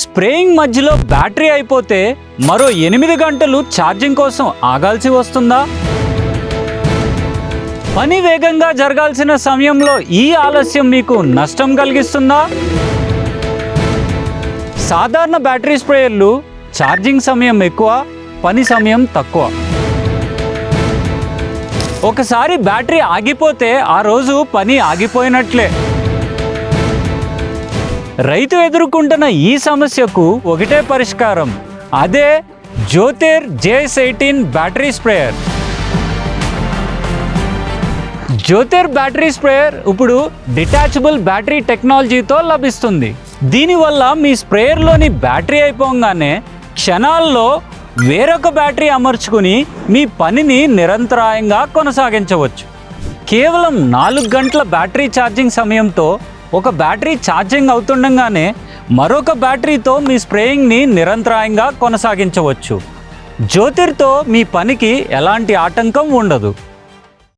Spraying మధ్యలో battery అయిపోతే మరో 8 గంటలు ఛార్జింగ్ కోసం ఆగాల్సి వస్తుందా? పని వేగంగా జరగాల్సిన సమయంలో ఈ ఆలస్యం మీకు నష్టం కలిగిస్తుందా? సాధారణ బ్యాటరీ స్ప్రేయర్లు ఛార్జింగ్ సమయం ఎక్కువ, పని సమయం తక్కువ. ఒకసారి బ్యాటరీ ఆగిపోతే ఆ రోజు పని ఆగిపోయినట్లే. రైతు ఎదుర్కొంటున్న ఈ సమస్యకు ఒకటే పరిష్కారం, అదే Jyotir JS18 battery sprayer. Jyotir battery sprayer ఇప్పుడు డిటాచబుల్ బ్యాటరీ టెక్నాలజీతో లభిస్తుంది. దీనివల్ల మీ స్ప్రేయర్లోని బ్యాటరీ అయిపోగానే క్షణాల్లో వేరొక బ్యాటరీ అమర్చుకుని మీ పనిని నిరంతరాయంగా కొనసాగించవచ్చు. కేవలం 4 గంటల బ్యాటరీ ఛార్జింగ్ సమయంతో ఒక బ్యాటరీ ఛార్జింగ్ అవుతుండగానే మరొక బ్యాటరీతో మీ స్ప్రేయింగ్ని నిరంతరాయంగా కొనసాగించవచ్చు. జ్యోతిర్తో మీ పనికి ఎలాంటి ఆటంకం ఉండదు.